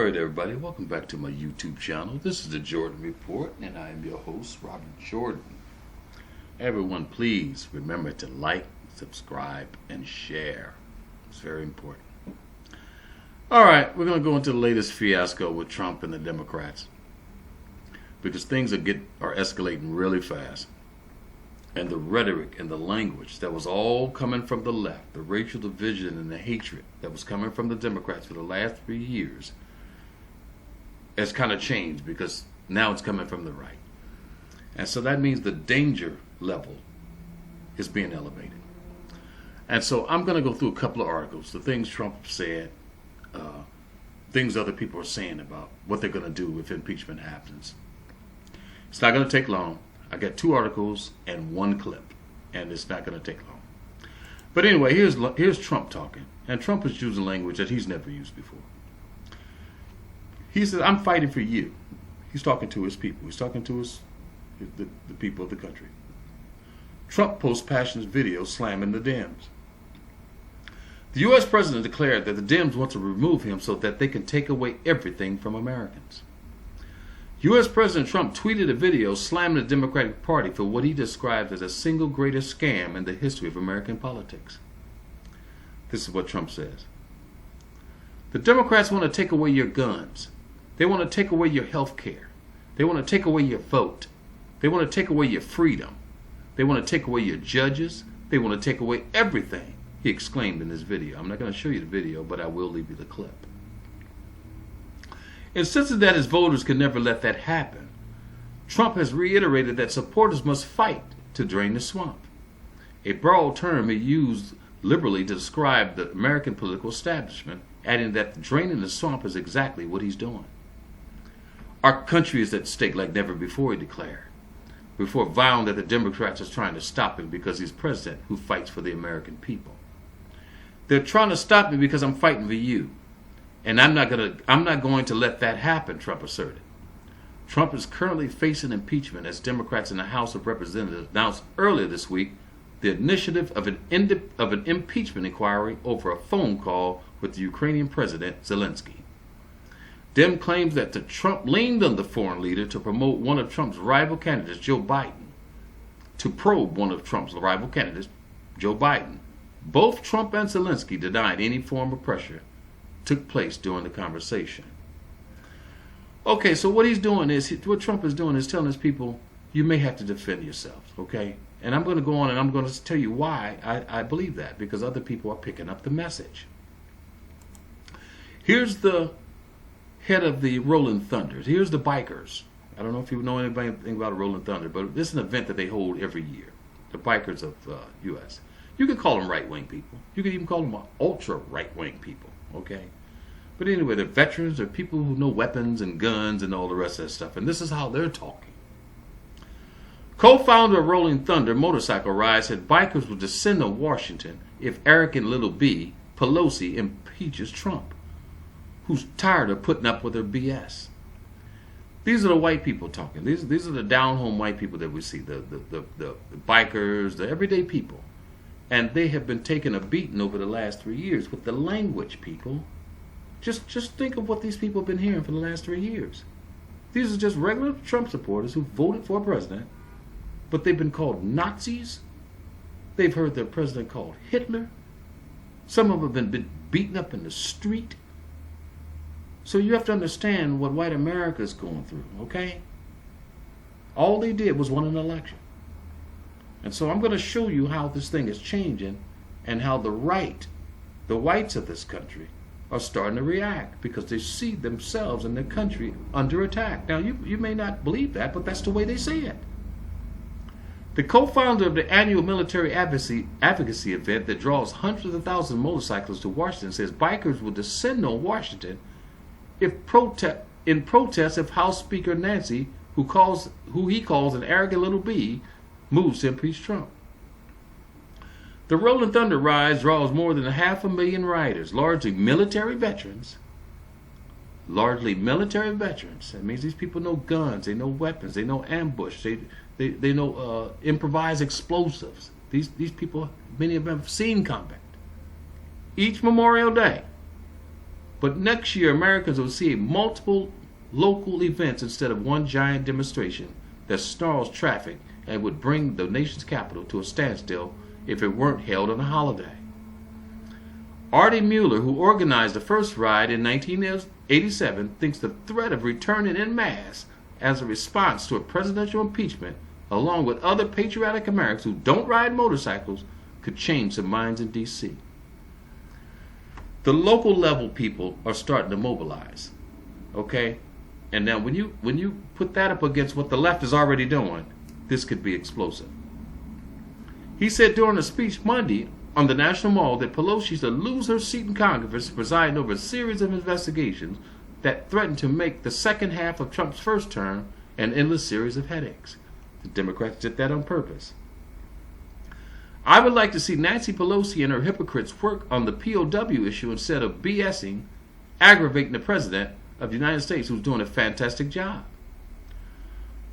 Alright everybody, welcome back to my YouTube channel. This is the Jordan Report and I am your host, Robert Jordan. Everyone, please remember to like, subscribe, and share. It's very important. Alright, we're going to go into the latest fiasco with Trump and the Democrats. Because things are escalating really fast. And the rhetoric and the language that was all coming from the left, the racial division and the hatred that was coming from the Democrats for the last 3 years, has kind of changed because now it's coming from the right. And so that means the danger level is being elevated. And so I'm going to go through a couple of articles, the things Trump said, things other people are saying about what they're going to do if impeachment happens. It's not going to take long. I got 2 articles and 1 clip, and it's not going to take long. But anyway, here's Trump talking, and Trump is using language that he's never used before. He says, "I'm fighting for you." He's talking to his people. He's talking to the people of the country. Trump posts passionate video slamming the Dems. The U.S. president declared that the Dems want to remove him so that they can take away everything from Americans. U.S. President Trump tweeted a video slamming the Democratic Party for what he described as the single greatest scam in the history of American politics. This is what Trump says. "The Democrats want to take away your guns. They want to take away your health care. They want to take away your vote. They want to take away your freedom. They want to take away your judges. They want to take away everything," he exclaimed in this video. I'm not going to show you the video, but I will leave you the clip. Insisting that his voters can never let that happen, Trump has reiterated that supporters must fight to drain the swamp, a broad term he used liberally to describe the American political establishment, adding that draining the swamp is exactly what he's doing. "Our country is at stake like never before," he declared, before vowing that the Democrats are trying to stop him because he's president who fights for the American people. "They're trying to stop me because I'm fighting for you. And I'm not going to let that happen," Trump asserted. Trump is currently facing impeachment as Democrats in the House of Representatives announced earlier this week the initiative of an impeachment inquiry over a phone call with the Ukrainian President Zelensky. Dem claims that Trump leaned on the foreign leader to promote one of Trump's rival candidates, Joe Biden. Both Trump and Zelensky denied any form of pressure took place during the conversation. Okay, so what Trump is doing is telling his people, you may have to defend yourselves, okay? And I'm going to go on and I'm going to tell you why I believe that, because other people are picking up the message. Here's the head of the Rolling Thunders. Here's the bikers. I don't know if you know anything about a Rolling Thunder, but this is an event that they hold every year. The bikers of U.S. You could call them right-wing people. You could even call them ultra-right-wing people. Okay, but anyway, they're veterans, they're people who know weapons and guns and all the rest of that stuff, and this is how they're talking. Co-founder of Rolling Thunder motorcycle ride said bikers will descend on Washington if arrogant little B, Pelosi, impeaches Trump, who's tired of putting up with her BS. These are the white people talking. These are the down-home white people that we see, the bikers, the everyday people. And they have been taking a beating over the last 3 years with the language, people. Just think of what these people have been hearing for the last 3 years. These are just regular Trump supporters who voted for a president, but they've been called Nazis. They've heard their president called Hitler. Some of them have been beaten up in the street. So you have to understand what white America is going through, okay? All they did was win an election. And so I'm going to show you how this thing is changing and how the whites of this country, are starting to react because they see themselves and their country under attack. Now, you may not believe that, but that's the way they see it. The co-founder of the annual military advocacy event that draws hundreds of thousands of motorcyclists to Washington says bikers will descend on Washington in protest of House Speaker Nancy, who he calls an arrogant little B, moves to impeach Trump. The Rolling Thunder ride draws more than 500,000 riders, largely military veterans. That means these people know guns, they know weapons, they know ambush, they know improvised explosives. These people, many of them have seen combat. Each Memorial Day, But next year, Americans will see multiple local events instead of one giant demonstration that snarls traffic and would bring the nation's capital to a standstill if it weren't held on a holiday. Artie Mueller, who organized the first riot in 1987, thinks the threat of returning en masse as a response to a presidential impeachment, along with other patriotic Americans who don't ride motorcycles, could change some minds in D.C. The local level people are starting to mobilize, okay? And now when you put that up against what the left is already doing, this could be explosive. He said during a speech Monday on the National Mall that Pelosi should lose her seat in Congress presiding over a series of investigations that threatened to make the second half of Trump's first term an endless series of headaches. The Democrats did that on purpose. I would like to see Nancy Pelosi and her hypocrites work on the POW issue instead of BSing, aggravating the President of the United States, who's doing a fantastic job.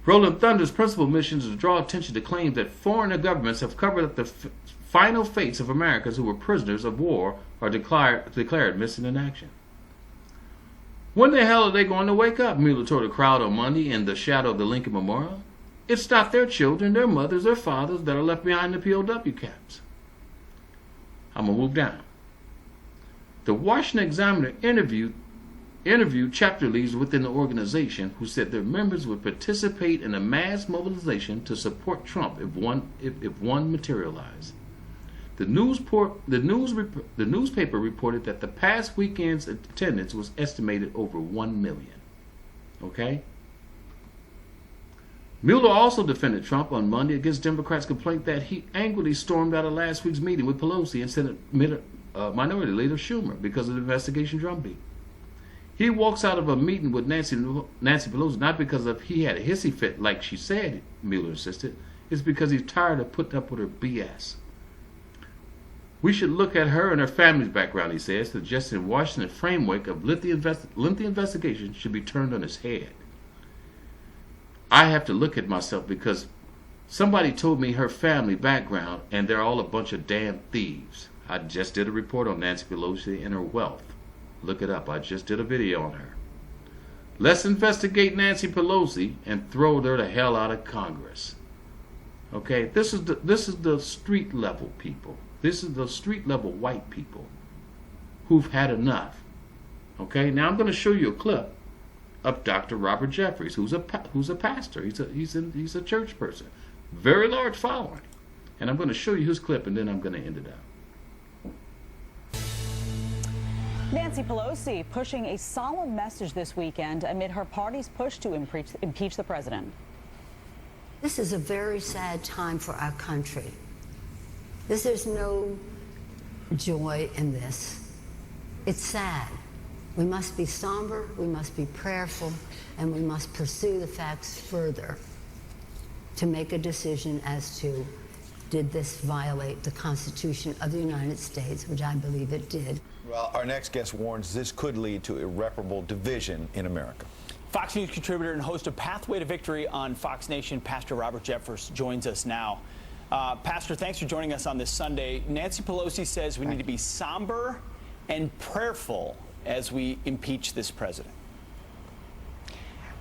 Rolling Thunder's principal mission is to draw attention to claims that foreign governments have covered up the final fates of Americans who were prisoners of war or declared missing in action. When the hell are they going to wake up? Mueller told a crowd on Monday in the shadow of the Lincoln Memorial. It's not their children, their mothers, their fathers that are left behind in the POW camps. I'm going to move down. The Washington Examiner interviewed chapter leaders within the organization who said their members would participate in a mass mobilization to support Trump if one materialized. The newspaper reported that the past weekend's attendance was estimated over 1 million. Okay? Mueller also defended Trump on Monday against Democrats' complaint that he angrily stormed out of last week's meeting with Pelosi and Senate Minority Leader Schumer because of the investigation drumbeat. He walks out of a meeting with Nancy Pelosi not because he had a hissy fit like she said, Mueller insisted. It's because he's tired of putting up with her BS. We should look at her and her family's background, he says, suggesting Washington's framework of lengthy investigation should be turned on its head. I have to look at myself because somebody told me her family background and they're all a bunch of damn thieves. I just did a report on Nancy Pelosi and her wealth. Look it up. I just did a video on her. Let's investigate Nancy Pelosi and throw her the hell out of Congress. Okay, this is the street level people. This is the street level white people who've had enough. Okay, now I'm going to show you a clip of DR.Robert Jeffries, who's a pastor. He's a church person, very large following, and I'm going to show you his clip, and then I'm going to end it out. Nancy Pelosi pushing a solemn message this weekend amid her party's push to impeach the president. This is a very sad time for our country. There's no joy in this. It's sad. We must be somber, we must be prayerful, and we must pursue the facts further to make a decision as to, did this violate the Constitution of the United States, which I believe it did. Well, our next guest warns this could lead to irreparable division in America. Fox News contributor and host of Pathway to Victory on Fox Nation, Pastor Robert Jeffers, joins us now. Pastor, thanks for joining us on this Sunday. Nancy Pelosi says we need to be somber and prayerful as we impeach this president.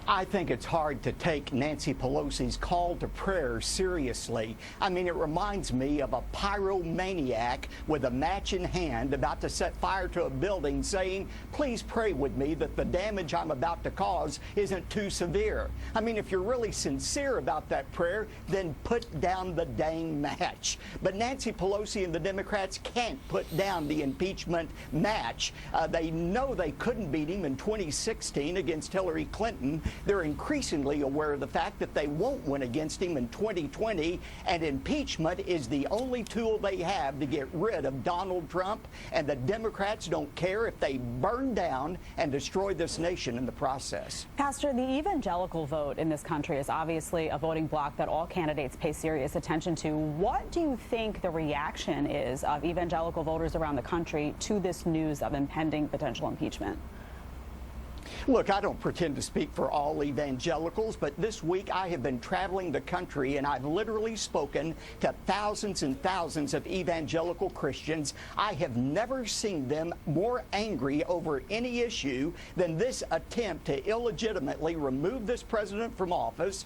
I think it's hard to take Nancy Pelosi's call to prayer seriously. I mean, it reminds me of a pyromaniac with a match in hand about to set fire to a building saying, please pray with me that the damage I'm about to cause isn't too severe. I mean, if you're really sincere about that prayer, then put down the dang match. But Nancy Pelosi and the Democrats can't put down the impeachment match. They know they couldn't beat him in 2016 against Hillary Clinton. They're increasingly aware of the fact that they won't win against him in 2020, and impeachment is the only tool they have to get rid of Donald Trump, and the Democrats don't care if they burn down and destroy this nation in the process. Pastor, the evangelical vote in this country is obviously a voting bloc that all candidates pay serious attention to. What do you think the reaction is of evangelical voters around the country to this news of impending potential impeachment? Look, I don't pretend to speak for all evangelicals, but this week I have been traveling the country and I've literally spoken to thousands and thousands of evangelical Christians. I have never seen them more angry over any issue than this attempt to illegitimately remove this president from office,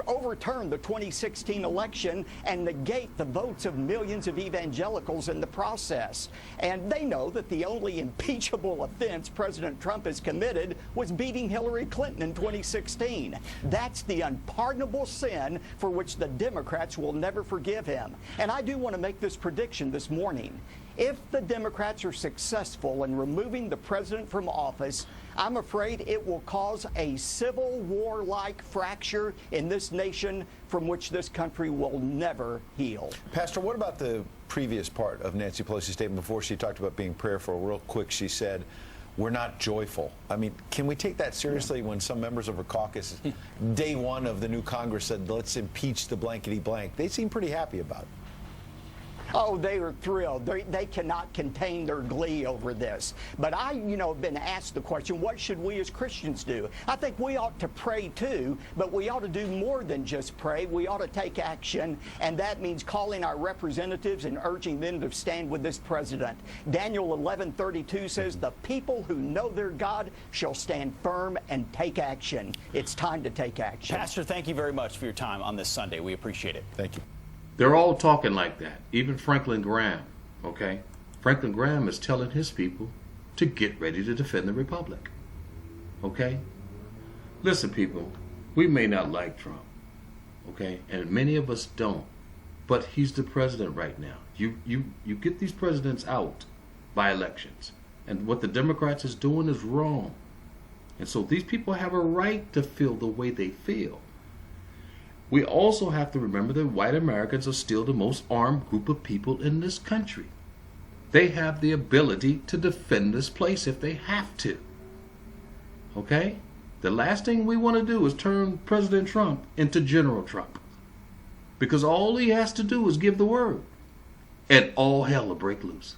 overturn the 2016 election, and negate the votes of millions of evangelicals in the process. And they know that the only impeachable offense President Trump has committed was beating Hillary Clinton in 2016. That's the unpardonable sin for which the Democrats will never forgive him. And I do want to make this prediction this morning. If the Democrats are successful in removing the president from office, I'm afraid it will cause a civil war-like fracture in this nation from which this country will never heal. Pastor, what about the previous part of Nancy Pelosi's statement before she talked about being prayerful? Real quick, she said, we're not joyful. I mean, can we take that seriously when some members of her caucus, day one of the new Congress, said, let's impeach the blankety blank? They seem pretty happy about it. Oh, they are thrilled. They cannot contain their glee over this. But I, have been asked the question, what should we as Christians do? I think we ought to pray too, but we ought to do more than just pray. We ought to take action, and that means calling our representatives and urging them to stand with this president. Daniel 11:32 says, the people who know their God shall stand firm and take action. It's time to take action. Pastor, thank you very much for your time on this Sunday. We appreciate it. Thank you. They're all talking like that. Even Franklin Graham, okay? Franklin Graham is telling his people to get ready to defend the Republic, okay? Listen, people, we may not like Trump, okay? And many of us don't. But he's the president right now. You get these presidents out by elections. And what the Democrats is doing is wrong. And so these people have a right to feel the way they feel. We also have to remember that white Americans are still the most armed group of people in this country. They have the ability to defend this place if they have to. Okay? The last thing we want to do is turn President Trump into General Trump. Because all he has to do is give the word, and all hell will break loose.